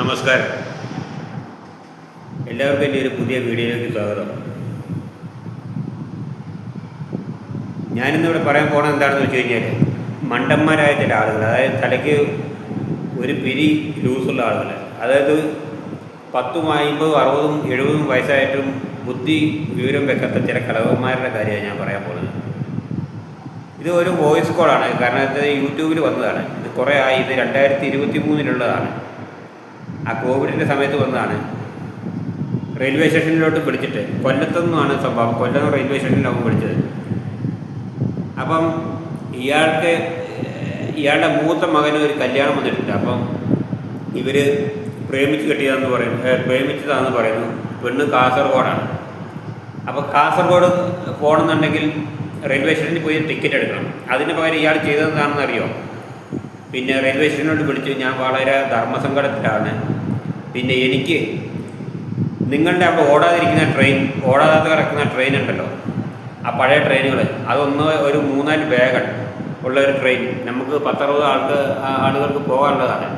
നമസ്കാരം. എല്ലാവർക്കും എൻ്റെ ഒരു പുതിയ വീഡിയോയിലേക്ക് സ്വാഗതം. ഞാനിന്നിവിടെ പറയാൻ പോകണത് എന്താണെന്ന് വെച്ച് കഴിഞ്ഞാൽ, മണ്ടന്മാരായ ചില ആളുകൾ, അതായത് തലയ്ക്ക് ഒരു പിരി ലൂസുള്ള ആളുകൾ, അതായത് 10, 50, 60, 70 വയസ്സായിട്ടും ബുദ്ധി വിവരം വെക്കാത്ത ചില കളവന്മാരുടെ കാര്യമാണ് ഞാൻ പറയാൻ പോകുന്നത്. ഇത് ഒരു വോയിസ് കോളാണ്. കാരണം ഇത് യൂട്യൂബിൽ വന്നതാണ്. ഇത് കുറേ ആയി. ഇത് 2023 ആ കോവിഡിൻ്റെ സമയത്ത് വന്നതാണ്. റെയിൽവേ സ്റ്റേഷനിലോട്ട് വിളിച്ചിട്ട്, കൊല്ലത്തുനിന്നാണ് സംഭവം. കൊല്ലം റെയിൽവേ സ്റ്റേഷനിലാവും വിളിച്ചത്. അപ്പം ഇയാളുടെ മൂത്ത മകന് ഒരു കല്യാണം വന്നിട്ടുണ്ട്. അപ്പം ഇവർ പ്രേമിച്ചതാണെന്ന് പറയുന്നു. പെണ്ണ് കാസർഗോഡാണ്. അപ്പോൾ കാസർഗോഡ് പോകണമെന്നുണ്ടെങ്കിൽ റെയിൽവേ സ്റ്റേഷനിൽ പോയി ടിക്കറ്റ് എടുക്കണം. അതിന് പകരം ഇയാൾ ചെയ്തതെന്താണെന്ന് അറിയോ? പിന്നെ റെയിൽവേ സ്റ്റേഷനിലോട്ട് വിളിച്ചു, ഞാൻ വളരെ ധർമ്മസങ്കടത്തിലാണ്, പിന്നെ എനിക്ക് നിങ്ങളുടെ അവിടെ ഓടാതെ കിടക്കുന്ന ട്രെയിൻ ഉണ്ടല്ലോ, ആ പഴയ ട്രെയിനുകൾ, അതൊന്ന് ഒരു 3-4 ബാഗ് ഉള്ള ഒരു ട്രെയിൻ, നമുക്ക് 10-60 ആളുകൾക്ക് പോകാനുള്ളതാണ്.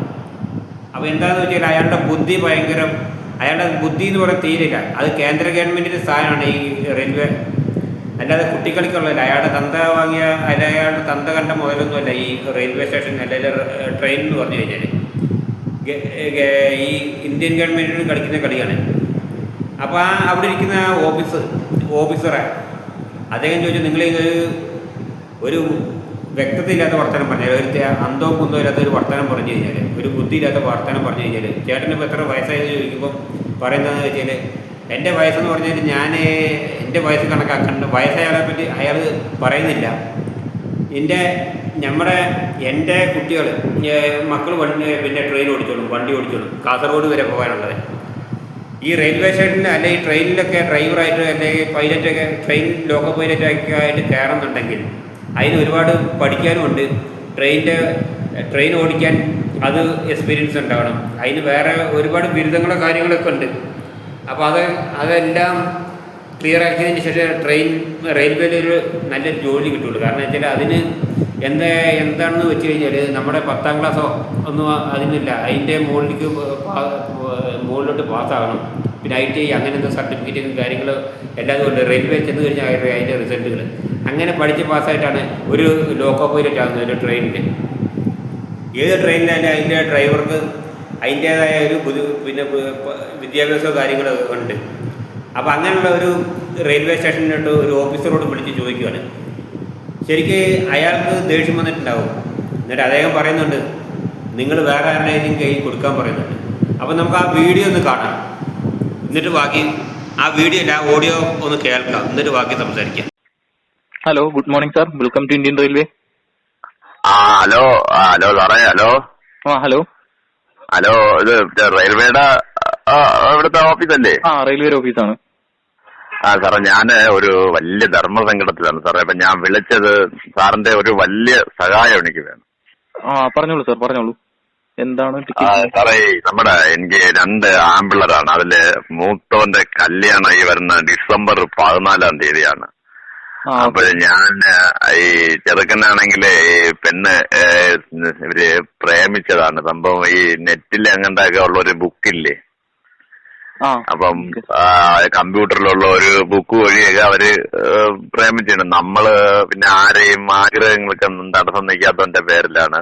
അപ്പോൾ എന്താണെന്ന് വെച്ചാൽ അയാളുടെ ബുദ്ധി എന്ന് പറയാൻ തീരില്ല. അത് കേന്ദ്ര ഗവൺമെൻറ്റിൻ്റെ സ്ഥാനമാണ് ഈ റെയിൽവേ, അല്ലാതെ കുട്ടികളിക്കുള്ളതല്ല. അയാളുടെ തന്ത കണ്ട മുതലൊന്നുമല്ല ഈ റെയിൽവേ സ്റ്റേഷൻ അല്ലെങ്കിൽ ട്രെയിൻ എന്ന് പറഞ്ഞു കഴിഞ്ഞാൽ. ഈ ഇന്ത്യൻ ഗവൺമെൻറ്റിന് കളിക്കുന്ന കളിയാണ്. അപ്പോൾ അവിടെ ഇരിക്കുന്ന ഓഫീസറെ അദ്ദേഹം ചോദിച്ചു, നിങ്ങൾ ഒരു വ്യക്തതയില്ലാത്ത വർത്തമാനം പറഞ്ഞാൽ, ഒരു അന്തോ കുന്തോ ഇല്ലാത്ത ഒരു വർത്തമാനം പറഞ്ഞു കഴിഞ്ഞാൽ, ഒരു ബുദ്ധിയില്ലാത്ത വർത്തമാനം പറഞ്ഞു കഴിഞ്ഞാൽ, ചേട്ടന് ഇപ്പോൾ എത്ര വയസ്സായെന്ന് ചോദിക്കുമ്പോൾ പറയുന്നതെന്ന് വെച്ചാൽ, എൻ്റെ വയസ്സെന്ന് പറഞ്ഞാൽ എൻ്റെ വയസ്സ് കണക്കാക്കേണ്ട വയസ്സയാളെ പറ്റി അയാൾ പറയുന്നില്ല. എൻ്റെ കുട്ടികൾ മക്കൾ പിന്നെ ട്രെയിൻ ഓടിച്ചോളും, വണ്ടി ഓടിച്ചോളും, കാസർഗോഡ് വരെ പോകാനുള്ളത്. ഈ റെയിൽവേ സ്റ്റേഷനിൽ അല്ലെങ്കിൽ ഈ ട്രെയിനിലൊക്കെ ഡ്രൈവറായിട്ട് അല്ലെങ്കിൽ പൈലറ്റൊക്കെ, ലോക്കോ പൈലറ്റൊക്കെ ആയിട്ട് കയറുന്നുണ്ടെങ്കിൽ അതിന് ഒരുപാട് പഠിക്കാനുമുണ്ട്. ട്രെയിൻ ഓടിക്കാൻ അത് എക്സ്പീരിയൻസ് ഉണ്ടാവണം. അതിന് വേറെ ഒരുപാട് ബിരുദങ്ങളോ കാര്യങ്ങളൊക്കെ ഉണ്ട്. അപ്പോൾ അതെല്ലാം ക്ലിയർ ആക്കിയതിന് ശേഷം റെയിൽവേയിൽ ഒരു നല്ലൊരു ജോലി കിട്ടുള്ളൂ. കാരണം വെച്ചാൽ അതിന് എന്താണെന്ന് വെച്ച് കഴിഞ്ഞാൽ, നമ്മുടെ 10ാം ക്ലാസ്സോ ഒന്നും അതിനില്ല. അതിൻ്റെ മുകളിലോട്ട് പാസ്സാകണം. പിന്നെ ITI അങ്ങനത്തെ സർട്ടിഫിക്കറ്റും കാര്യങ്ങളും എല്ലാതും ഉണ്ട്. റെയിൽവേ ചെന്ന് കഴിഞ്ഞാൽ അതിൻ്റെ റിസൾട്ടുകൾ അങ്ങനെ പഠിച്ച് പാസ്സായിട്ടാണ് ഒരു ലോക്കോ പൈലറ്റ് ആകുന്നത്. ഒരു ട്രെയിനിൽ, ഏത് ട്രെയിനിലായാലും അതിൻ്റെ ഡ്രൈവർക്ക് അതിൻ്റേതായ ഒരു പിന്നെ വിദ്യാഭ്യാസമോ കാര്യങ്ങളോ ഉണ്ട്. അപ്പോൾ അങ്ങനെയുള്ള ഒരു റെയിൽവേ സ്റ്റേഷനിലോട്ട് ഒരു ഓഫീസറോട് വിളിച്ച് ചോദിക്കുകയാണ്. ശരിക്ക് അയാൾക്ക് ദേഷ്യം വന്നിട്ടുണ്ടാവും. എന്നിട്ട് അദ്ദേഹം പറയുന്നുണ്ട്, നിങ്ങൾ വേറെ ആരുടെയും കയ്യിൽ കൊടുക്കാൻ പറയുന്നുണ്ട്. അപ്പോൾ നമുക്ക് ആ വീഡിയോ ഒന്ന് കാണാം, എന്നിട്ട് ബാക്കി ആ ഓഡിയോ ഒന്ന് കേൾക്കാം, എന്നിട്ട് ബാക്കി സംസാരിക്കാം. Hello, good morning sir. Welcome to Indian railway. Hello സാറേ. ഹലോ. ഇത് റെയിൽവേയുടെ ഇവിടുത്തെ ഓഫീസല്ലേ? റെയിൽവേ ഓഫീസാണ്. സാറേ, ഞാൻ ഒരു വലിയ ധർമ്മസങ്കടത്തിലാണ് സാറേ. അപ്പൊ ഞാൻ വിളിച്ചത് സാറിന്റെ ഒരു വലിയ സഹായം എനിക്ക് വേണം. പറഞ്ഞോളൂ സാർ, പറഞ്ഞോളൂ. എന്താണ് സാറേ? എനിക്ക് 2 ആമ്പിള്ളേരാണ്. അതില് മൂത്തവന്റെ കല്യാണം ഈ വരുന്ന ഡിസംബർ 14-ാം തീയതിയാണ്. അപ്പോൾ ഞാൻ ഈ ചെറുക്കനാണെങ്കിൽ ഈ പെണ്ണ് ഇവര് പ്രേമിച്ചതാണ്. സംഭവം ഈ നെറ്റിൽ അങ്ങനത്തെ ഉള്ള ഒരു ബുക്കില്ലേ, അപ്പം കമ്പ്യൂട്ടറിലുള്ള ഒരു ബുക്ക് വഴിയൊക്കെ അവര് പ്രേമിച്ചിട്ടുണ്ട്. നമ്മള് പിന്നെ ആരെയും ആഗ്രഹങ്ങൾക്കൊന്നും തടസ്സം നിൽക്കാത്തതിന്റെ പേരിലാണ്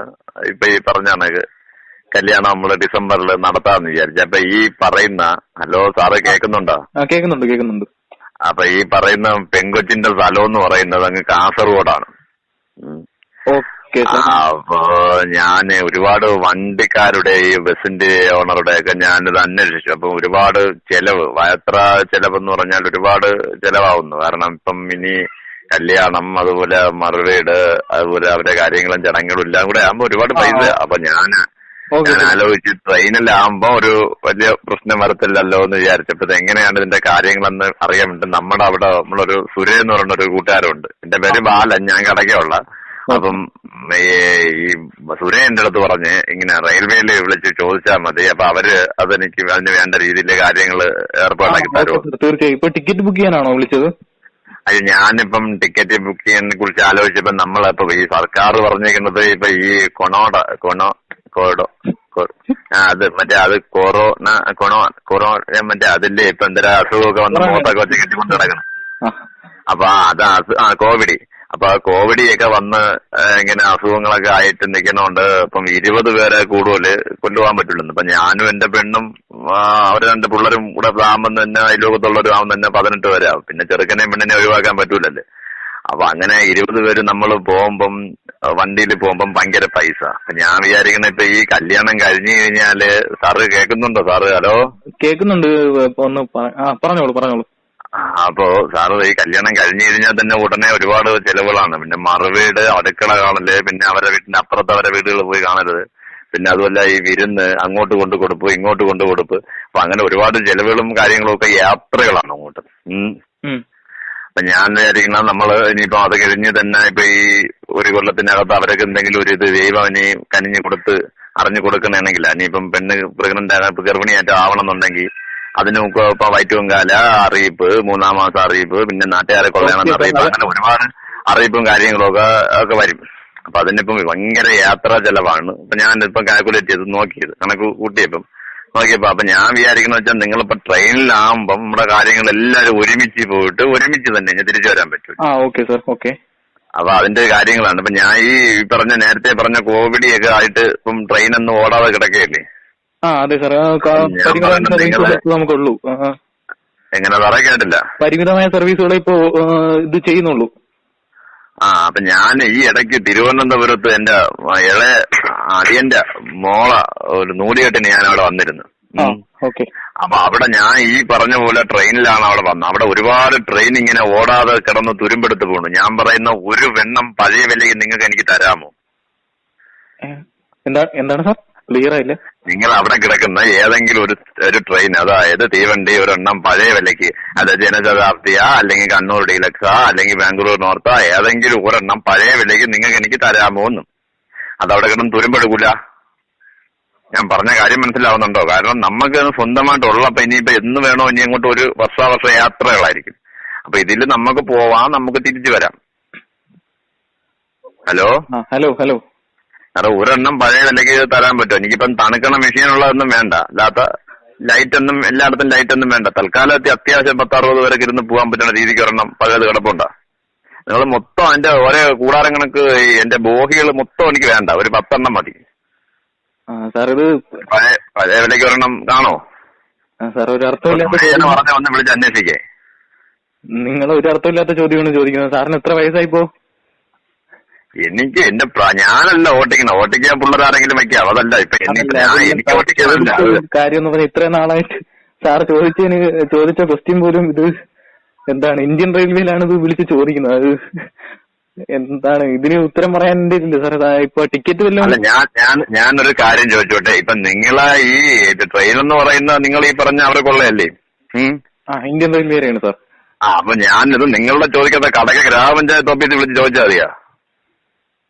ഇപ്പൊ ഈ പറഞ്ഞ കല്യാണം നമ്മള് ഡിസംബറിൽ നടത്താമെന്ന് വിചാരിച്ചു. അപ്പൊ ഈ പറയുന്ന ഹലോ സാറ് കേൾക്കുന്നുണ്ടോ? കേൾക്കുന്നുണ്ട്. അപ്പൊ ഈ പറയുന്ന പെങ്കൊച്ചിന്റെ സ്ഥലം എന്ന് പറയുന്നത് അങ്ങ് കാസർഗോഡാണ്. അപ്പോ ഞാൻ ഒരുപാട് വണ്ടിക്കാരുടെ ഈ ബസിന്റെ ഓണറുടെ ഒക്കെ ഞാനിത് അന്വേഷിച്ചു. അപ്പൊ ഒരുപാട് ചെലവ്, എത്ര ചെലവെന്ന് പറഞ്ഞാൽ ഒരുപാട് ചെലവാകുന്നു. കാരണം ഇപ്പം ഇനി കല്യാണം, അതുപോലെ മറുവീട്, അതുപോലെ അവരുടെ കാര്യങ്ങളും ചടങ്ങുകളും എല്ലാം കൂടെ ആകുമ്പോ ഒരുപാട് പൈസ. അപ്പൊ ഞാൻ ആലോചിച്ച് ട്രെയിനിലാകുമ്പോ ഒരു വലിയ പ്രശ്നം വരത്തില്ലല്ലോ എന്ന് വിചാരിച്ചപ്പോ എങ്ങനെയാണ് ഇതിന്റെ കാര്യങ്ങളെന്ന് അറിയാൻ വേണ്ടി നമ്മുടെ അവിടെ നമ്മളൊരു സുരേ എന്ന് പറയുന്ന ഒരു കൂട്ടുകാരുണ്ട്. എന്റെ പേര് ബാലൻ, ഞാൻ കടയ്ക്കുള്ള. അപ്പം ഈ സുരേ എന്റെ അടുത്ത് പറഞ്ഞ് ഇങ്ങനെ റെയിൽവേയിൽ വിളിച്ച് ചോദിച്ചാൽ മതി, അപ്പൊ അവര് അതെനിക്ക് അതിന് വേണ്ട രീതിയിലെ കാര്യങ്ങൾ ഏർപ്പാടാക്കി തരുമോ? തീർച്ചയായും. ഇപ്പൊ ടിക്കറ്റ് ബുക്ക് ചെയ്യാനാണോ വിളിച്ചത്? അത് ഞാനിപ്പം ടിക്കറ്റ് ബുക്ക് ചെയ്യാനെ കുറിച്ച് ആലോചിച്ചപ്പോ നമ്മളിപ്പോ ഈ സർക്കാർ പറഞ്ഞേക്കുന്നത് ഇപ്പൊ ഈ അത് മറ്റേ അത് കൊറോണ മറ്റേ അതിന്റെ ഇപ്പൊ എന്തെങ്കിലും അസുഖമൊക്കെ വന്ന് മുഖത്തൊക്കെ വെച്ച് കെട്ടിക്കൊണ്ട് കിടക്കണം. അപ്പൊ കോവിഡ്. അപ്പൊ കോവിഡ് ഒക്കെ വന്ന് ഇങ്ങനെ അസുഖങ്ങളൊക്കെ ആയിട്ട് നിൽക്കുന്നോണ്ട് ഇപ്പം 20 പേരെ കൂടുതൽ കൊണ്ടുപോകാൻ പറ്റുള്ളൂ. ഇപ്പൊ ഞാനും എന്റെ പെണ്ണും അവര് 2 പിള്ളേരും കൂടെ ആകുമ്പോൾ തന്നെ അയൽലോകത്തുള്ളവരും ആകുമ്പോൾ തന്നെ 18 പേരെ ആവും. പിന്നെ ചെറുക്കനെയും പെണ്ണിനെ ഒഴിവാക്കാൻ പറ്റൂലല്ലേ. അപ്പൊ അങ്ങനെ 20 പേര് നമ്മൾ പോകുമ്പം വണ്ടിയിൽ പോകുമ്പം ഭയങ്കര പൈസ. അപ്പൊ ഞാൻ വിചാരിക്കണ ഇപ്പൊ ഈ കല്യാണം കഴിഞ്ഞു കഴിഞ്ഞാല് സാറ് കേൾക്കുന്നുണ്ടോ? സാറ് ഹലോ കേൾക്കുന്നുണ്ട്. ഒന്ന് പറഞ്ഞോളൂ. അപ്പോ സാറ് ഈ കല്യാണം കഴിഞ്ഞു കഴിഞ്ഞാൽ തന്നെ ഉടനെ ഒരുപാട് ചെലവുകളാണ്. പിന്നെ മറുവീട്, അടുക്കള കാണല്, പിന്നെ അവരുടെ വീട്ടിന്റെ അപ്പുറത്ത് അവരുടെ വീടുകൾ പോയി കാണരുത്, പിന്നെ അതുമല്ല ഈ വിരുന്ന് അങ്ങോട്ട് കൊണ്ട് കൊടുപ്പ് ഇങ്ങോട്ട് കൊണ്ട് കൊടുപ്പ്. അപ്പൊ അങ്ങനെ ഒരുപാട് ചെലവുകളും കാര്യങ്ങളും ഒക്കെ യാത്രകളാണ് അങ്ങോട്ട്. അപ്പൊ ഞാൻ വിചാരിക്കുന്നത് നമ്മള് ഇനിയിപ്പോ അത് കഴിഞ്ഞ് തന്നെ ഇപ്പൊ ഈ ഒരു കൊല്ലത്തിനകത്ത് അവരൊക്കെ എന്തെങ്കിലും ഒരു ഇത് ദൈവം ഇനി കനിഞ്ഞു കൊടുത്ത് അറിഞ്ഞു കൊടുക്കണമെങ്കിൽ ഇനിയിപ്പം പെണ്ണ് പ്രഗ്നന്റ് ഗർഭിണിയായിട്ട് ആവണമെന്നുണ്ടെങ്കിൽ അതിന് ഇപ്പൊ വയറ്റുവങ്കാല അറിയിപ്പ്, 3-ാം മാസം അറിയിപ്പ്, പിന്നെ നാട്ടുകാരെ കൊള്ളയാണെന്ന് അറിയിപ്പ്, അങ്ങനെ ഒരുപാട് അറിയിപ്പും കാര്യങ്ങളും ഒക്കെ വരും. അപ്പൊ അതിനിപ്പം ഭയങ്കര യാത്രാ ചെലവാണ്. അപ്പൊ ഞാൻ ഇപ്പം കാൽക്കുലേറ്റ് ചെയ്ത് നോക്കിയത്, കണക്ക് കൂട്ടിയപ്പോ അപ്പൊ ഞാൻ വിചാരിക്കുന്ന വെച്ചാൽ നിങ്ങളിപ്പോ ട്രെയിനിലാകുമ്പം നമ്മുടെ കാര്യങ്ങൾ എല്ലാവരും ഒരുമിച്ച് പോയിട്ട് ഒരുമിച്ച് തന്നെ തിരിച്ചു വരാൻ പറ്റും. അപ്പൊ അതിന്റെ കാര്യങ്ങളാണ്. ഇപ്പൊ ഞാൻ ഈ നേരത്തെ പറഞ്ഞ കോവിഡ് ഒക്കെ ആയിട്ട് ഇപ്പം ട്രെയിനൊന്നും ഓടാതെ കിടക്കുകയല്ലേ. അതെ സാർ, നമുക്കുള്ളൂ. എങ്ങനെ സാറേ കേട്ടില്ല? പരിമിതമായ സർവീസുകളെ ഇപ്പോ ഇത് ചെയ്യുന്നുള്ളൂ. അപ്പൊ ഞാൻ ഈ ഇടയ്ക്ക് തിരുവനന്തപുരത്ത് എന്റെ ഇളയ അടിയന്റെ മോള ഒരു നൂലുകെട്ടിന് ഞാൻ അവിടെ വന്നിരുന്നു. അപ്പൊ അവിടെ ഞാൻ ഈ പറഞ്ഞ പോലെ ട്രെയിനിലാണ് അവിടെ വന്നത്. അവിടെ ഒരുപാട് ട്രെയിൻ ഇങ്ങനെ ഓടാതെ കിടന്ന് തുരുമ്പെടുത്ത് പോണു. ഞാൻ പറയുന്ന ഒരു വെണ്ണം പഴയ വിലയ്ക്ക് നിങ്ങൾക്ക് എനിക്ക് തരാമോ? എന്താണ് സാർ, ക്ലിയർ ആയില്ല. നിങ്ങൾ അവിടെ കിടക്കുന്ന ഏതെങ്കിലും ഒരു ട്രെയിൻ, അതായത് തീവണ്ടി ഒരെണ്ണം പഴയ വിലയ്ക്ക്, അത് ജനശതാബ്ദിയാ അല്ലെങ്കിൽ കണ്ണൂർ ഡീലക്സാ അല്ലെങ്കിൽ ബാംഗ്ലൂർ നോർത്താ, ഏതെങ്കിലും ഒരെണ്ണം പഴയ വിലയ്ക്ക് നിങ്ങൾക്ക് എനിക്ക് തരാമോ എന്നും. അതവിടെ കിടന്ന് തുരുമ്പെടുക്കൂല. ഞാൻ പറഞ്ഞ കാര്യം മനസ്സിലാവുന്നുണ്ടോ? കാരണം നമുക്ക് സ്വന്തമായിട്ടുള്ളപ്പോ ഇനിയിപ്പോ എന്ന് വേണോ ഇനി അങ്ങോട്ട് ഒരു വർഷാവർഷ യാത്രകളായിരിക്കും. അപ്പൊ ഇതിൽ നമുക്ക് പോവാം, നമുക്ക് തിരിച്ചു വരാം. ഹലോ സാറേ, ഒരെണ്ണം പഴയ വിലയ്ക്ക് തരാൻ പറ്റുമോ? എനിക്കിപ്പം തണുക്കണ മെഷീനുള്ളതൊന്നും വേണ്ട, അല്ലാത്ത ലൈറ്റൊന്നും എല്ലായിടത്തും ലൈറ്റൊന്നും വേണ്ട. തൽക്കാലത്ത് അത്യാവശ്യം 10-60 പേരൊക്കെ ഇരുന്ന് പോകാൻ പറ്റുന്ന രീതിക്ക് ഒരെണ്ണം പഴയത് കിടപ്പുണ്ടോ? നിങ്ങൾ മൊത്തം അതിന്റെ ഓരോ കൂടാരം കണക്ക് എന്റെ ബോഹികൾ മൊത്തം എനിക്ക് വേണ്ട, ഒരു 10 എണ്ണം മതി. പഴയ വിലയ്ക്ക് ഒരെണ്ണം കാണോ? പറഞ്ഞ ഒന്ന് വിളിച്ച് അന്വേഷിക്കേ. നിങ്ങൾ ഒരു അർത്ഥമില്ലാത്ത ചോദ്യമാണ് ചോദിക്കുന്നത്. സാറിന് എത്ര വയസ്സായിപ്പോ? എനിക്ക് ഞാനല്ല ഓട്ടിക്കാൻ പിള്ളേരാരെങ്കിലും വെക്കാം, അതല്ല. ഇപ്പൊ എനിക്ക് ഓട്ടിക്കാനല്ല കാര്യം എന്ന് പറഞ്ഞാൽ ഇത്രയും നാളായിട്ട് സാർ ചോദിച്ച ക്വസ്റ്റ്യൻ പോലും ഇത് എന്താണ്, ഇന്ത്യൻ റെയിൽവേയിലാണ് ഇത് വിളിച്ച് ചോദിക്കുന്നത്. അത് എന്താണ്, ഇതിന് ഉത്തരം പറയാൻ ഇല്ല സാർ. ഇപ്പൊ ടിക്കറ്റ് വല്ലതും. ഞാനൊരു കാര്യം ചോദിച്ചോട്ടെ. ഇപ്പൊ നിങ്ങളെ ഈ ട്രെയിൻ എന്ന് പറയുന്ന നിങ്ങൾ ഈ പറഞ്ഞ അവരെ കൊള്ളയല്ലേ? Indian റെയിൽവേയാണ് sir. അപ്പൊ ഞാനിത് നിങ്ങളുടെ ചോദിക്കാത്ത കടക ഗ്രാമപഞ്ചായത്ത് ഓഫീസിൽ വിളിച്ച് ചോദിച്ചാൽ മതിയാ?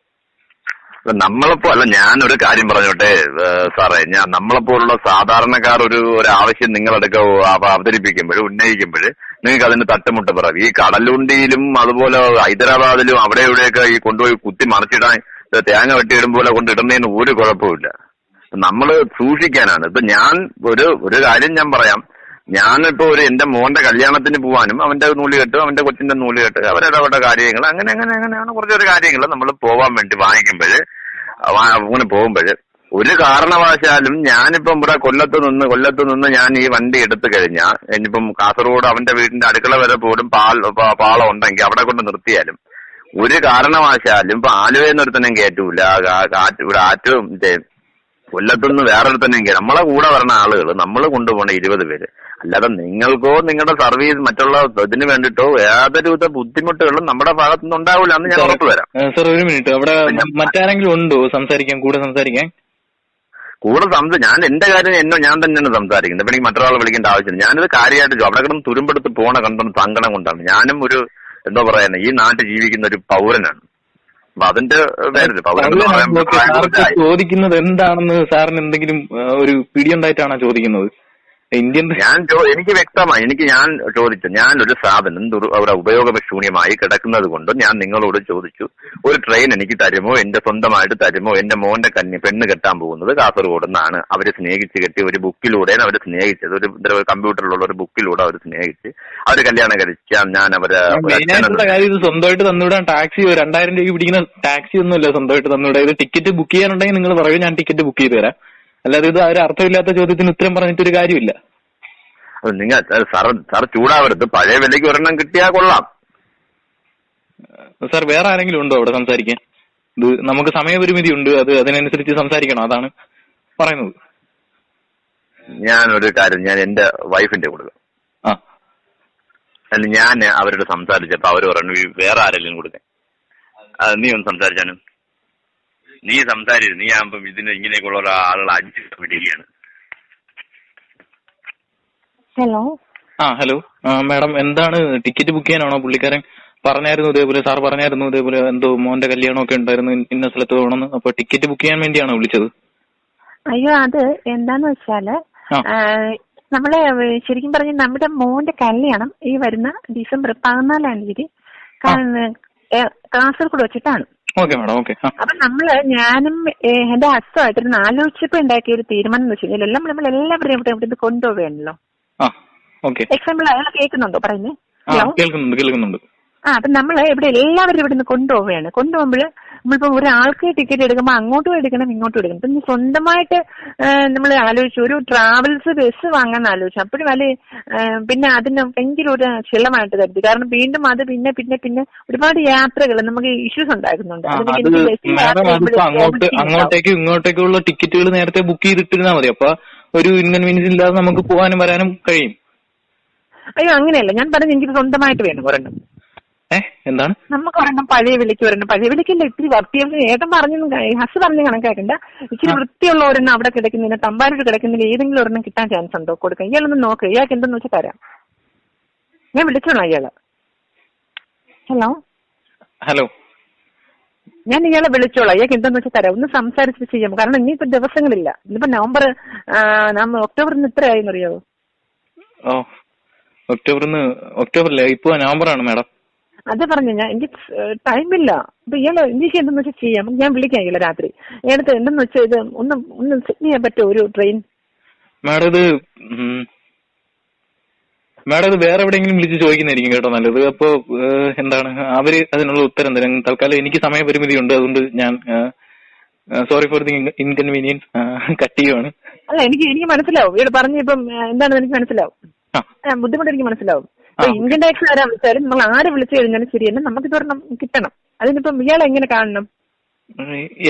നമ്മളിപ്പോ അല്ല, ഞാനൊരു കാര്യം പറഞ്ഞോട്ടെ സാറേ, നമ്മളെപ്പോലുള്ള സാധാരണക്കാർ ഒരു ആവശ്യം നിങ്ങളെടുക്ക അവതരിപ്പിക്കുമ്പോൾ ഉന്നയിക്കുമ്പോൾ നിങ്ങൾക്ക് അതിന് തട്ടുമുട്ട് പറയും. ഈ കടലുണ്ടിയിലും അതുപോലെ ഹൈദരാബാദിലും അവിടെ ഇവിടെയൊക്കെ ഈ കൊണ്ടുപോയി കുത്തി മറിച്ചിടാൻ തേങ്ങ വെട്ടിയിടും പോലെ കൊണ്ടിടുന്നതിന് ഒരു കുഴപ്പമില്ല. നമ്മള് സൂക്ഷിക്കാനാണ്. ഇപ്പൊ ഞാൻ ഒരു കാര്യം ഞാൻ പറയാം. ഞാനിപ്പോ എന്റെ മോന്റെ കല്യാണത്തിന് പോവാനും അവന്റെ നൂലുകെട്ട്, അവന്റെ കൊച്ചിന്റെ നൂലുകെട്ട്, അവരുടെ കാര്യങ്ങൾ അങ്ങനെയാണ് കുറച്ചൊരു കാര്യങ്ങൾ നമ്മൾ പോവാൻ വേണ്ടി വാങ്ങിക്കുമ്പോഴ് അങ്ങനെ പോകുമ്പോഴ് ഒരു കാരണവശാലും ഞാനിപ്പം ഇവിടെ കൊല്ലത്ത് നിന്ന് ഞാൻ ഈ വണ്ടി എടുത്തു കഴിഞ്ഞാൽ ഇനിയിപ്പം കാസർഗോഡ് അവന്റെ വീടിന്റെ അടുക്കള വരെ പോലും പാളം ഉണ്ടെങ്കിൽ അവിടെ കൊണ്ട് നിർത്തിയാലും ഒരു കാരണവശാലും ഇപ്പൊ ആലുവയിൽ ഒരുത്തനും കയറ്റൂല. ഇവിടെ ആറ്റും കൊല്ലത്തുനിന്ന് വേറൊരുത്തനും കയറ്റും. നമ്മളെ കൂടെ വരുന്ന ആളുകൾ നമ്മൾ കൊണ്ടുപോകണ 20 പേര്. അല്ലാതെ നിങ്ങൾക്കോ നിങ്ങളുടെ സർവീസ് മറ്റുള്ള ഇതിന് വേണ്ടിയിട്ടോ യാതൊരുവിധ ബുദ്ധിമുട്ടുകളും നമ്മുടെ ഭാഗത്തുനിന്ന് ഉണ്ടാവില്ല എന്ന് ഞാൻ ഉറപ്പ് തരാം. സാർ ഒരു മിനിറ്റ്, അവിടെ മറ്റാരെങ്കിലും ഉണ്ടോ കൂടെ സംസാരിക്കാൻ? ഞാൻ എന്റെ കാര്യം ഞാൻ തന്നെയാണ് സംസാരിക്കുന്നത്. ഇപ്പൊ എനിക്ക് മറ്റൊരാളെ വിളിക്കേണ്ട ആവശ്യമില്ല. ഞാനിത് കാര്യമായിട്ട് അവിടെ കിടന്ന് തുരുമ്പെടുത്ത് പോണ കണ്ടൊന്ന് സങ്കടം കൊണ്ടാണ്. ഞാനും ഒരു എന്താ പറയാ ഈ നാട്ടിൽ ജീവിക്കുന്ന ഒരു പൗരനാണ്. അപ്പൊ അതിന്റെ പേരില് ചോദിക്കുന്നത് എന്താണെന്ന് സാറിന് എന്തെങ്കിലും ഒരു പിടിയുണ്ടായിട്ടാണോ ചോദിക്കുന്നത്? ഇന്ത്യൻ എനിക്ക് വ്യക്തമായി, ഞാൻ ചോദിച്ചു, ഞാൻ ഒരു സാധനം അവിടെ ഉപയോഗശൂന്യമായി കിടക്കുന്നത് കൊണ്ട് ഞാൻ നിങ്ങളോട് ചോദിച്ചു, ഒരു ട്രെയിൻ എനിക്ക് തരുമോ, എന്റെ സ്വന്തമായിട്ട് തരുമോ? എന്റെ മോന്റെ പെണ്ണ് കെട്ടാൻ പോകുന്നത് കാസർഗോഡ് നിന്നാണ്. അവര് സ്നേഹിച്ച് കെട്ടി ഒരു ബുക്കിലൂടെയാണ് അവര് സ്നേഹിച്ചത്, ഒരു കമ്പ്യൂട്ടറിലുള്ള ഒരു ബുക്കിലൂടെ അവർ സ്നേഹിച്ച് അവര് കല്യാണം കഴിക്കാൻ ഞാൻ അവരെ കാര്യം ഇത് സ്വന്തമായിട്ട് തന്നുവിടാൻ ടാക്സി 2000 രൂപ പിടിക്കുന്ന ടാക്സി ഒന്നുമില്ല സ്വന്തമായിട്ട് തന്നുവിടാം. ഇത് ടിക്കറ്റ് ബുക്ക് ചെയ്യാനുണ്ടെങ്കിൽ നിങ്ങൾ പറയും, ഞാൻ ടിക്കറ്റ് ബുക്ക് ചെയ്ത് തരാം. അല്ലാതെ ഇത് ഒരു അർത്ഥമില്ലാത്ത ചോദ്യത്തിന് ഉത്തരം പറഞ്ഞിട്ടൊരു കാര്യമില്ല. നിങ്ങൾ സാർ ചൂടാവരുത്, പഴയ വിലയ്ക്ക് ഒരെണ്ണം കിട്ടിയാൽ കൊള്ളാം. സാർ വേറെ ആരെങ്കിലും ഉണ്ടോ അവിടെ സംസാരിക്കാൻ? ഇത് നമുക്ക് സമയപരിമിതി ഉണ്ട്, അതിനനുസരിച്ച് സംസാരിക്കണം, അതാണ് പറയുന്നത്. ഞാനൊരു കാര്യം, ഞാൻ എന്റെ വൈഫിന്റെ കൊടുക്കാം. അല്ല, ഞാൻ അവരോട് സംസാരിച്ചപ്പോ അവര് പറഞ്ഞു വേറെ ആരെങ്കിലും കൊടുക്കാൻ. നീ ഒന്ന് സംസാരിച്ചാനും, നീ സംസാരിച്ചു. നീ ആകുമ്പം ഇതിന് ഇങ്ങനെയൊക്കെയുള്ള ഒരാളുകൾ അടിച്ചിട്ടിരിക്കുകയാണ്. ഹലോ. ഹലോ മാഡം, എന്താണ് ടിക്കറ്റ് ബുക്ക് ചെയ്യാനാണോ? പുള്ളിക്കാരൻ പറഞ്ഞായിരുന്നു ഇതേപോലെ, സാർ പറഞ്ഞായിരുന്നു ഇതേപോലെ എന്തോ മോന്റെ കല്യാണമൊക്കെ ഉണ്ടായിരുന്നു, ഇന്ന സ്ഥലത്ത് പോകണമെന്ന്. അപ്പൊ ടിക്കറ്റ് ബുക്ക് ചെയ്യാൻ വേണ്ടിയാണോ വിളിച്ചത്? അയ്യോ, അത് എന്താന്ന് വെച്ചാല് നമ്മളെ ശരിക്കും പറഞ്ഞ നമ്മുടെ മോന്റെ കല്യാണം ഈ വരുന്ന ഡിസംബർ 14-ാം തീയതി കാസർഗോഡ് വെച്ചിട്ടാണ്. Okay madam, okay. അപ്പൊ ഞാനും എന്റെ ഹസ്ബൻഡായിട്ടിരുന്ന് ആലോചിച്ചപ്പോ ഉണ്ടാക്കിയ ഒരു തീരുമാനം എന്ന് വെച്ച് കഴിഞ്ഞാൽ നമ്മളെല്ലാവരും ഇവിടെ കൊണ്ടുപോവുകയാണല്ലോ. എക്സാമ്പിൾ അയാൾ കേൾക്കുന്നുണ്ടോ പറയുന്നേ? കേൾക്കുന്നുണ്ട്. അപ്പൊ നമ്മള് ഇവിടെ എല്ലാവരും ഇവിടെ നിന്ന് കൊണ്ടുപോവുകയാണ്. കൊണ്ടുപോകുമ്പോൾ നമ്മളിപ്പോ ഒരാൾക്ക് ടിക്കറ്റ് എടുക്കുമ്പോൾ അങ്ങോട്ടും എടുക്കണം ഇങ്ങോട്ടും എടുക്കണം. പിന്നെ സ്വന്തമായിട്ട് നമ്മൾ ആലോചിച്ചു ഒരു ട്രാവൽസ് ബസ് വാങ്ങാൻ ആലോചിച്ചു. അപ്പോഴും പിന്നെ അതിന് ഭയങ്കര ഒരു ചിലമായിട്ട് കരുതി. കാരണം വീണ്ടും അത് പിന്നെ പിന്നെ പിന്നെ ഒരുപാട് യാത്രകൾ നമുക്ക് ഇഷ്യൂസ് ഉണ്ടാക്കുന്നുണ്ട്. അങ്ങോട്ടേക്കും ഇങ്ങോട്ടേക്കുള്ള ടിക്കറ്റുകൾ നേരത്തെ ബുക്ക് ചെയ്തിട്ടിരുന്നാൽ മതി. അപ്പൊ ഒരു ഇൻകൺവീനിയൻസ് ഇല്ലാതെ നമുക്ക് പോകാനും വരാനും കഴിയും. അയ്യോ, അങ്ങനെയല്ല ഞാൻ പറഞ്ഞു, എനിക്ക് സ്വന്തമായിട്ട് വേണം ഒരെണ്ണം. എന്താണ്? നമുക്ക് ഒരെണ്ണം പഴയ വിലയ്ക്ക് ഒരെണ്ണം. പഴയ വിലയ്ക്കല്ല, ഇത്തിരി വൃത്തിയുള്ള ഏട്ടൻ പറഞ്ഞു, ഹസ് പറഞ്ഞ് കണക്കാക്കണ്ട, ഇച്ചിരി വൃത്തിയുള്ള ഒരെണ്ണം അവിടെ കിടക്കുന്നില്ല, തമ്പാനോട് കിടക്കുന്നില്ല, ഏതെങ്കിലും ഒരെണ്ണം കിട്ടാൻ ചാൻസ് ഉണ്ടോ? കൊടുക്കാം. ഇയാളൊന്ന് നോക്ക്, ഇയാൾക്ക് എന്തെന്ന് വെച്ചാൽ തരാം. ഞാൻ വിളിച്ചോളാം ഇയാള്. ഹലോ, ഞാൻ ഇയാളെ വിളിച്ചോളാം. ഇയാൾക്ക് എന്തെന്ന് വെച്ചാൽ തരാം. ഒന്ന് സംസാരിച്ചിട്ട് ചെയ്യാം. കാരണം ഇനിയിപ്പോ ദിവസങ്ങളില്ല. ഇന്നിപ്പോ ഒക്ടോബറിന് ഇത്രയായെന്ന് അറിയാവോ? ഒക്ടോബറിലെ ഇപ്പൊ നവംബറാണ് മാഡം. അത് പറഞ്ഞു ഞാൻ, എനിക്ക് ടൈമില്ല. അപ്പൊ ഇയാള് എനിക്ക് എന്തെന്ന് വെച്ചാൽ ചെയ്യാം. ഞാൻ വിളിക്കാം ഇയാളെ രാത്രി. ഇയാളത്ത് എന്തെന്ന് വെച്ചാൽ ഇത് ഒന്ന് സെറ്റ് ചെയ്യാൻ പറ്റുമോ ഒരു ട്രെയിൻ? മാഡം ഇത് വേറെ എവിടെയെങ്കിലും വിളിച്ച് ചോദിക്കുന്നതായിരിക്കും കേട്ടോ നല്ലത്. അപ്പൊ എന്താണ് അവര് അതിനുള്ള ഉത്തരം തരാം. തൽക്കാലം എനിക്ക് സമയപരിമിതി ഉണ്ട്, അതുകൊണ്ട് ഞാൻ sorry for the inconvenience cut ചെയ്യുവാണ്. അല്ല, എനിക്ക് മനസ്സിലാവും. ഇയാൾ പറഞ്ഞു ഇപ്പം എന്താണെന്ന് എനിക്ക് മനസ്സിലാവും. ബുദ്ധിമുട്ട് എനിക്ക് മനസ്സിലാവും. ഇന്ത്യൻ ടാക്സ് ആരാ വിളിച്ചാലും നമ്മൾ ആരെ വിളിച്ചു കഴിഞ്ഞാലും ശരി തന്നെ നമുക്ക് ഇതൊരെണ്ണം കിട്ടണം. അതിനിപ്പം ഇയാളെ എങ്ങനെ കാണണം?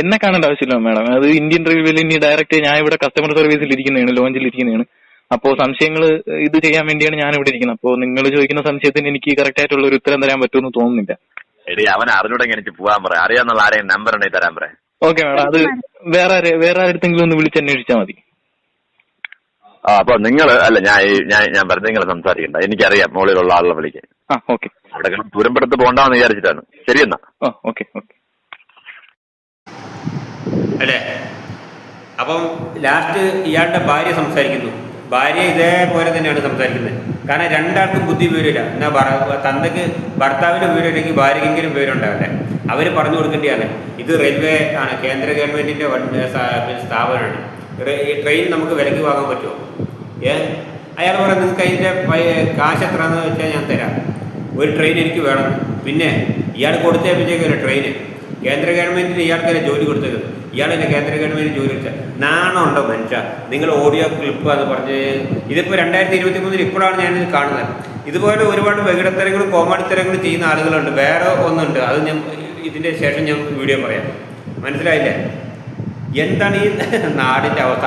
എന്നെ കാണേണ്ട ആവശ്യമില്ല മാഡം. അത് ഇന്ത്യൻ റെയിൽവേയിൽ ഇനി ഡയറക്റ്റ് ഞാൻ ഇവിടെ കസ്റ്റമർ സർവീസിൽ ഇരിക്കുന്നതാണ്, ലോഞ്ചിൽ ഇരിക്കുന്നതാണ്. അപ്പോ സംശയങ്ങൾ ഇത് ചെയ്യാൻ വേണ്ടിയാണ് ഞാൻ ഇവിടെ ഇരിക്കുന്നത്. അപ്പോ നിങ്ങൾ ചോദിക്കുന്ന സംശയത്തിന് എനിക്ക് കറക്റ്റ് ആയിട്ടുള്ള ഒരു ഉത്തരം തരാൻ പറ്റുമെന്ന് തോന്നുന്നില്ല. അവൻ അറിഞ്ഞൂടെങ്കിൽ എനിക്ക് പോകാൻ പറയാം. അറിയാന്നുള്ള ആരെയും നമ്പർ ഉണ്ടെങ്കിൽ തരാൻ പറയാം. ഓക്കെ മാഡം, അത് വേറെ ആരെടുത്തെങ്കിലും ഒന്ന് വിളിച്ചന്വേഷിച്ചാൽ മതി. അപ്പൊ നിങ്ങൾ അല്ല, ഞാൻ പറഞ്ഞ നിങ്ങൾ സംസാരിക്കണ്ട. എനിക്കറിയാം മുകളിലുള്ള ആളുകളെ വിളിക്കാൻ. ഓക്കെ. അവിടെ തുരുമ്പെടുത്ത് പോകണ്ടെന്ന് വിചാരിച്ചിട്ടാണ്. ശരിയെന്നാ. ഓക്കെ. അല്ലേ? അപ്പം ലാസ്റ്റ് ഇയാളുടെ ഭാര്യ സംസാരിക്കുന്നു. ഭാര്യ ഇതേപോലെ തന്നെയാണ് സംസാരിക്കുന്നത്. കാരണം രണ്ടാൾക്കും ബുദ്ധി വിവരമില്ല. എന്നാൽ തന്തയ്ക്ക് ഭർത്താവിൻ്റെ വിവരമില്ലെങ്കിൽ ഭാര്യയ്ക്കെങ്കിലും വിവരമുണ്ടാവില്ലേ? അവർ പറഞ്ഞു കൊടുക്കേണ്ടതാണ്. ഇത് റെയിൽവേ ആണ്, കേന്ദ്ര ഗവൺമെൻറ്റിൻ്റെ സ്ഥാപനമാണ്. ഈ ട്രെയിൻ നമുക്ക് വിലയ്ക്ക് വാങ്ങാൻ പറ്റുമോ? അയാൾ പറയാം, നിങ്ങൾക്ക് അതിൻ്റെ കാശ് എത്രയാണെന്ന് വെച്ചാൽ ഞാൻ തരാം. ഒരു ട്രെയിൻ എനിക്ക് വേണം. പിന്നെ ഇയാൾ കൊടുത്തേപ്പിച്ചേക്കല്ലേ ട്രെയിന്. കേന്ദ്ര ഗവൺമെൻറ്റിന് ഇയാൾക്കല്ലേ ജോലി കൊടുത്തത്. ഇയാളല്ലേ കേന്ദ്ര ഗവൺമെൻറ് ജോലി കൊടുത്തത്. നാണം ഉണ്ടോ മനുഷ്യ? നിങ്ങൾ ഓഡിയോ ക്ലിപ്പ് എന്ന് പറഞ്ഞ് ഇതിപ്പോൾ 2023 ഇപ്പോഴാണ് ഞാനിത് കാണുന്നത്. ഇതുപോലെ ഒരുപാട് വെകിടത്തരങ്ങളും കോമാളിത്തരങ്ങളും ചെയ്യുന്ന ആളുകളുണ്ട്. വേറെ ഒന്നുണ്ട്, അത് ഞാൻ ഇതിൻ്റെ ശേഷം ഞാൻ വീഡിയോ പറയാം. മനസ്സിലായില്ലേ? എന്താണ് ഈ നാടിൻ്റെ അവസ്ഥ?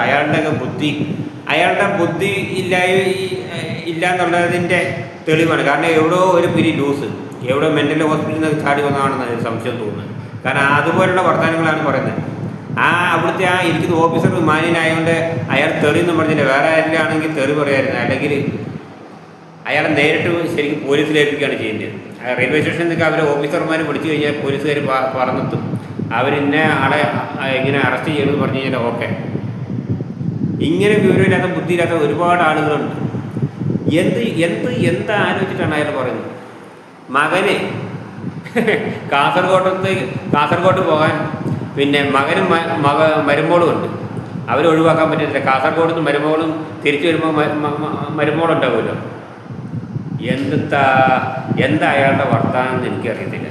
അയാളുടെ ബുദ്ധി ഇല്ല എന്നുള്ളതിൻ്റെ തെളിവാണ്. കാരണം എവിടെയോ ഒരു പിരി ലൂസ്, എവിടെയോ മെൻ്റൽ ഹോസ്പിറ്റലിൽ നിന്ന് ചാടി വന്നതാണെന്ന് സംശയം തോന്നുന്നത്. കാരണം അതുപോലുള്ള വർത്തമാനങ്ങളാണ് പറയുന്നത്. അവിടുത്തെ ഇരിക്കുന്ന ഓഫീസർ മാന്യനായതുകൊണ്ട് അയാൾ തെറിയെന്ന് പറഞ്ഞില്ല. വേറെ ആരെങ്കിലും ആണെങ്കിൽ തെറി പറയായിരുന്നു. അല്ലെങ്കിൽ അയാളെ നേരിട്ട് ശരിക്കും പോലീസിലേൽപ്പിക്കുകയാണ് ചെയ്യുന്നത്. റെയിൽവേ സ്റ്റേഷനിൽ നിന്നൊക്കെ അവരെ ഓഫീസർമാർ വിളിച്ചു കഴിഞ്ഞാൽ പോലീസുകാർ പറഞ്ഞെത്തും. അവരിന്നെ ആളെ ഇങ്ങനെ അറസ്റ്റ് ചെയ്യണമെന്ന് പറഞ്ഞു കഴിഞ്ഞാൽ ഓക്കെ. ഇങ്ങനെ വിവരമില്ലാത്ത ബുദ്ധിയില്ലാത്ത ഒരുപാട് ആളുകളുണ്ട്. എന്ത് ആലോചിച്ചിട്ടാണ് അയാൾ പറയുന്നത്? മകന് കാസർഗോട്ട് പോകാൻ പിന്നെ മകനും മരുമോളും ഉണ്ട്, അവർ ഒഴിവാക്കാൻ പറ്റത്തില്ല. കാസർഗോഡ് നിന്ന് മരുമോളും തിരിച്ചു വരുമ്പോൾ മരുമോളുണ്ടാവുമല്ലോ. എന്താ അയാളുടെ വർത്താനം എന്ന് എനിക്കറിയത്തില്ല.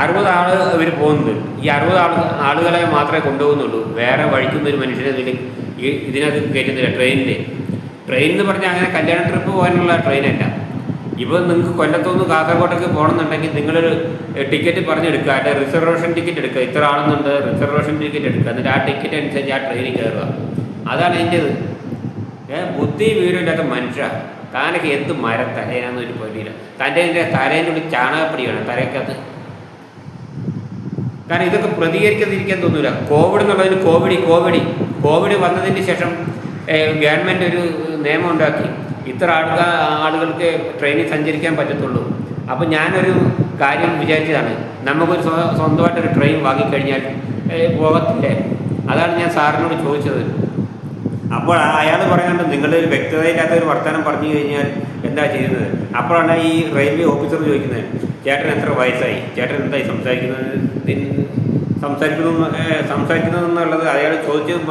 60 ആൾ ഇവർ പോകുന്നുണ്ട്. ഈ 60 ആളുകളെ മാത്രമേ കൊണ്ടുപോകുന്നുള്ളൂ. വേറെ വഴിക്കുന്നൊരു മനുഷ്യനെ ഇതിനകത്ത് കയറ്റുന്നില്ല. ട്രെയിൻ എന്ന് പറഞ്ഞാൽ അങ്ങനെ കല്യാണ ട്രിപ്പ് പോകാനുള്ള ട്രെയിനല്ല. ഇപ്പോൾ നിങ്ങൾക്ക് കൊല്ലത്തുനിന്ന് കാസർഗോട്ടേക്ക് പോകണമെന്നുണ്ടെങ്കിൽ നിങ്ങളൊരു ടിക്കറ്റ് പറഞ്ഞെടുക്കുക, അല്ലെങ്കിൽ റിസർവേഷൻ ടിക്കറ്റ് എടുക്കുക. ഇത്ര ആണെന്നുണ്ട് റിസർവേഷൻ ടിക്കറ്റ് എടുക്കുക. എന്നിട്ട് ആ ടിക്കറ്റ് അനുസരിച്ച് ആ ട്രെയിനിൽ കയറുക. അതാണ് എൻ്റേത്. ബുദ്ധി വിവരമില്ലാത്ത മനുഷ്യ. താനൊക്കെ എന്ത് മരം തലേനാന്നൊരു പറ്റിയില്ല. തൻ്റെ തലേൻ്റെ ഉള്ളിൽ ചാണകപ്പടിയാണ് തലയ്ക്കകത്ത്. കാരണം ഇതൊക്കെ പ്രതികരിക്കാതിരിക്കാൻ തോന്നില്ല. കോവിഡ് എന്നുള്ളതിന് കോവിഡ് വന്നതിന് ശേഷം ഗവൺമെൻറ് ഒരു നിയമം ഉണ്ടാക്കി. ഇത്ര ആളുകൾക്ക് ട്രെയിനിൽ സഞ്ചരിക്കാൻ പറ്റത്തുള്ളൂ. അപ്പോൾ ഞാനൊരു കാര്യം വിചാരിച്ചതാണ്, നമുക്കൊരു സ്വന്തമായിട്ടൊരു ട്രെയിൻ വാങ്ങിക്കഴിഞ്ഞാൽ പോകത്തില്ലേ? അതാണ് ഞാൻ സാറിനോട് ചോദിച്ചത്. അപ്പോൾ അയാൾ പറയുന്നുണ്ട്, നിങ്ങളൊരു വ്യക്തതയില്ലാത്ത ഒരു വർത്തമാനം പറഞ്ഞു കഴിഞ്ഞാൽ എന്താ ചെയ്യുന്നത്? അപ്പോഴാണ് ഈ റെയിൽവേ ഓഫീസർ ചോദിക്കുന്നത്, ചേട്ടൻ എത്ര വയസ്സായി, ചേട്ടൻ എന്തായി സംസാരിക്കുന്നതെന്നുള്ളത് അയാൾ ചോദിച്ചത്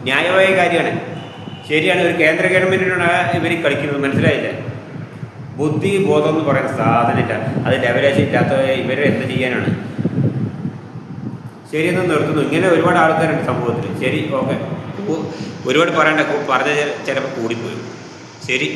ന്യായമായ കാര്യമാണ്, ശരിയാണ്. ഒരു കേന്ദ്ര ഗവൺമെൻറ്റിനാണ് ഇവർ കളിക്കുന്നത്, മനസ്സിലായില്ല. ബുദ്ധി ബോധം എന്ന് പറയുന്ന സാധനമില്ല. അത് ലെവലേഷൻ ഇല്ലാത്ത ഇവരെ എന്ത് ചെയ്യാനാണ്? ശരിയെന്ന് നിർത്തുന്നു. ഇങ്ങനെ ഒരുപാട് ആൾക്കാരുണ്ട് സമൂഹത്തിൽ. ശരി, ഓക്കെ. ഒരുപാട് പറഞ്ഞ ചിലപ്പോൾ കൂടിപ്പോയി. ശരി.